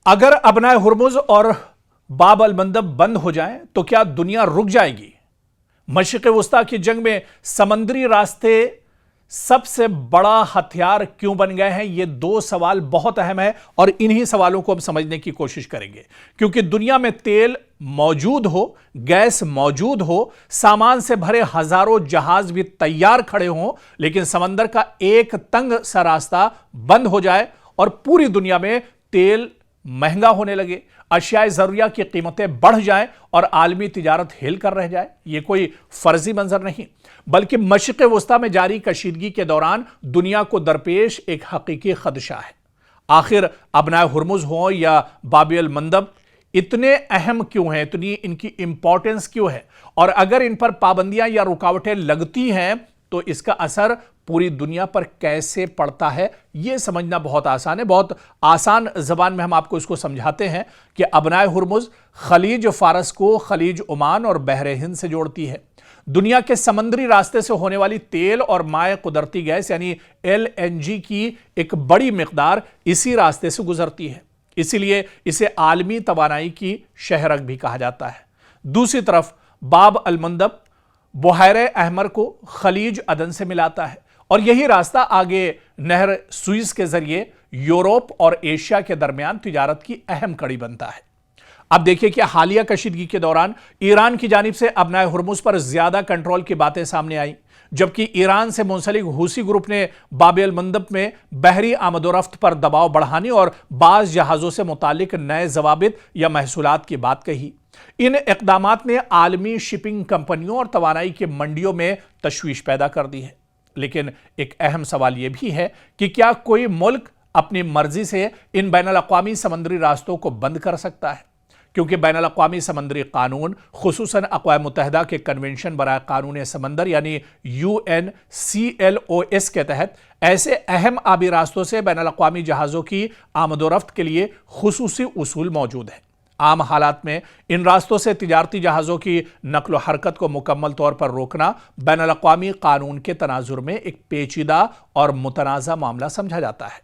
अगर अबनाए हुर्मुज और बाब अल मंदब बंद हो जाएं तो क्या दुनिया रुक जाएगी? मशरिक़ वुस्ता की जंग में समंदरी रास्ते सबसे बड़ा हथियार क्यों बन गए हैं? ये दो सवाल बहुत अहम है और इन्हीं सवालों को हम समझने की कोशिश करेंगे। क्योंकि दुनिया में तेल मौजूद हो, गैस मौजूद हो, सामान से भरे हजारों जहाज भी तैयार खड़े हों, लेकिन समंदर का एक तंग सा रास्ता बंद हो जाए और पूरी दुनिया में तेल महंगा होने लगे, अशियाए जरूरिया की कीमतें बढ़ जाएं और आलमी तिजारत हिल कर रह जाए। यह कोई फर्जी मंजर नहीं, बल्कि मशरिक़ वुस्ता में जारी कशीदगी के दौरान दुनिया को दरपेश एक हकीकी खदशा है। आखिर अबनाए हुर्मुज हो या बाब अल मंदब इतने अहम क्यों हैं, इतनी इनकी इंपॉर्टेंस क्यों है, और अगर इन पर पाबंदियां या रुकावटें लगती हैं तो इसका असर पूरी दुनिया पर कैसे पड़ता है, यह समझना बहुत आसान है। बहुत आसान जबान में हम आपको इसको समझाते हैं कि अबनाए हुर्मुज खलीज फारस को खलीज ओमान और बहरे हिंद से जोड़ती है। दुनिया के समंदरी रास्ते से होने वाली तेल और माए कुदरती गैस यानी LNG की एक बड़ी मिकदार इसी रास्ते से गुजरती है, इसीलिए इसे आलमी तवानाई की शहरक भी कहा जाता है। दूसरी तरफ बाब अल मंदब बुहायरे अहमर को खलीज अदन से मिलाता है और यही रास्ता आगे नहर सुइज के जरिए यूरोप और एशिया के दरमियान तिजारत की अहम कड़ी बनता है। अब देखिए कि हालिया कशीदगी के दौरान ईरान की जानिब से अबनाए हुर्मुज पर ज्यादा कंट्रोल की बातें सामने आई, जबकि ईरान से मुंसलिक हूसी ग्रुप ने बाब अल मंदब में बहरी आमदोरफ्त पर दबाव बढ़ाने और बाज जहाजों से मुतालिक नए जवाबित या महसूलात की बात कही। इन इक़दामात ने आलमी शिपिंग कंपनियों और तवानाई की मंडियों में तशवीश पैदा कर दी है। लेकिन एक अहम सवाल यह भी है कि क्या कोई मुल्क अपनी मर्जी से इन बैनुल अक़वामी समंदरी रास्तों को बंद कर सकता है? क्योंकि बैनुल अक़वामी समंदरी कानून, खुसूसन अक़वाम मुत्तहिदा के कन्वेंशन बराए कानून समंदर यानी UNCLOS के तहत ऐसे अहम आबी रास्तों से बैनुल अक़वामी जहाज़ों की आमदोरफ्त के लिए खुसूसी उसूल मौजूद हैं। आम हालात में इन रास्तों से तिजारती जहाज़ों की नक्ल हरकत को मुकम्मल तौर पर रोकना बैनुल अक़वामी कानून के तनाजुर में एक पेचीदा और मुतनाज़ा मामला समझा जाता है।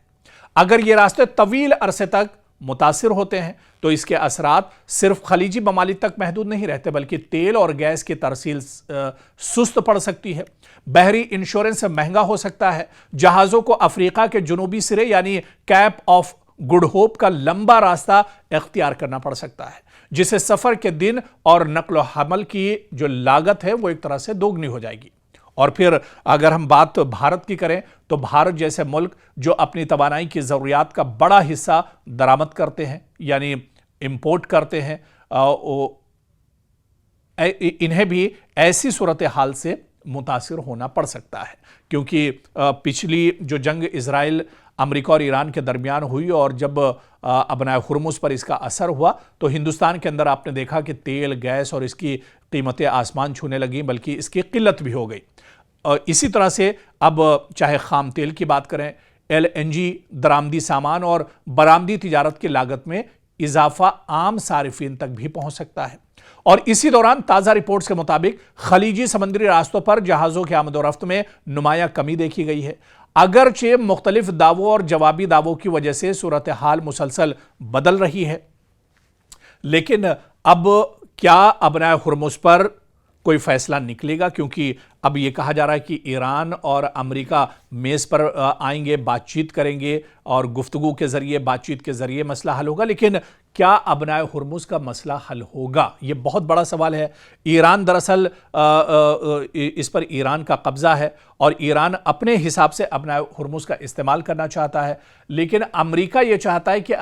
अगर ये रास्ते तवील अरसे तक मुतासिर होते हैं तो इसके असरात सिर्फ खलीजी ममालिक तक महदूद नहीं रहते, बल्कि तेल और गैस की तरसील सुस्त पड़ सकती है, बहरी इंश्योरेंस महंगा हो सकता है, जहाज़ों को अफ्रीका के जुनूबी सिरे यानी कैप ऑफ गुड होप का लंबा रास्ता इख्तियार करना पड़ सकता है, जिससे सफर के दिन और नक्ल हमल की जो लागत है वो एक तरह से दोगुनी हो जाएगी। और फिर अगर हम बात भारत की करें तो भारत जैसे मुल्क जो अपनी तवानाई की ज़रूरियात का बड़ा हिस्सा दरामद करते हैं यानी इंपोर्ट करते हैं, इन्हें भी ऐसी सूरत हाल से मुतासिर होना पड़ सकता है। क्योंकि पिछली जो जंग इजराइल, अमेरिका और ईरान के दरमियान हुई और जब अबनाए हुर्मुज पर इसका असर हुआ तो हिंदुस्तान के अंदर आपने देखा कि तेल, गैस और इसकी कीमतें आसमान छूने लगी, बल्कि इसकी किल्लत भी हो गई। इसी तरह से अब चाहे खाम तेल की बात करें, LNG, दरामदी सामान और बरामदी तिजारत की लागत में इजाफा आम सारिफीन तक भी पहुंच सकता है। और इसी दौरान ताज़ा रिपोर्ट्स के मुताबिक खलीजी समंदरी रास्तों पर जहाज़ों की आमदोरफ्त में नुमाया कमी देखी गई है। अगरचे मुख्तलिफ दावों और जवाबी दावों की वजह से सूरत हाल मुसलसल बदल रही है, लेकिन अब क्या अबनाए हुर्मुज पर कोई फैसला निकलेगा? क्योंकि अब यह कहा जा रहा है कि ईरान और अमेरिका मेज़ पर आएंगे, बातचीत करेंगे और गुफ्तगू के ज़रिए, बातचीत के ज़रिए मसला हल होगा। लेकिन क्या अबनाए हुर्मुज का मसला हल होगा? ये बहुत बड़ा सवाल है। ईरान दरअसल इस पर ईरान का कब्ज़ा है और ईरान अपने हिसाब से अबनाए हुर्मुज का इस्तेमाल करना चाहता है, लेकिन अमेरिका ये चाहता है कि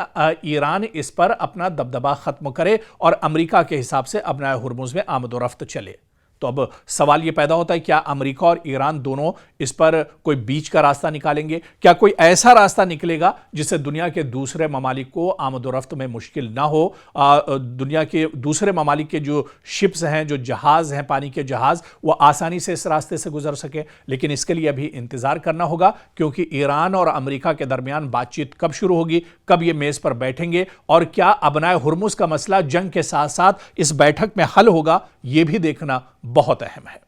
ईरान इस पर अपना दबदबा ख़त्म करे और अमेरिका के हिसाब से अबनाए हुर्मुज में आमदोरफ्त चले। तो अब सवाल यह पैदा होता है, क्या अमेरिका और ईरान दोनों इस पर कोई बीच का रास्ता निकालेंगे? क्या कोई ऐसा रास्ता निकलेगा जिससे दुनिया के दूसरे ममालिक को आमदोरफ्त में मुश्किल ना हो? दुनिया के दूसरे ममालिक के जो शिप्स हैं, जो जहाज़ हैं, पानी के जहाज़, वो आसानी से इस रास्ते से गुजर सके। लेकिन इसके लिए अभी इंतज़ार करना होगा, क्योंकि ईरान और अमेरिका के दरमियान बातचीत कब शुरू होगी, कब ये मेज़ पर बैठेंगे और क्या अबनाए हुर्मुज का मसला जंग के साथ साथ इस बैठक में हल होगा, ये भी देखना बहुत अहम है।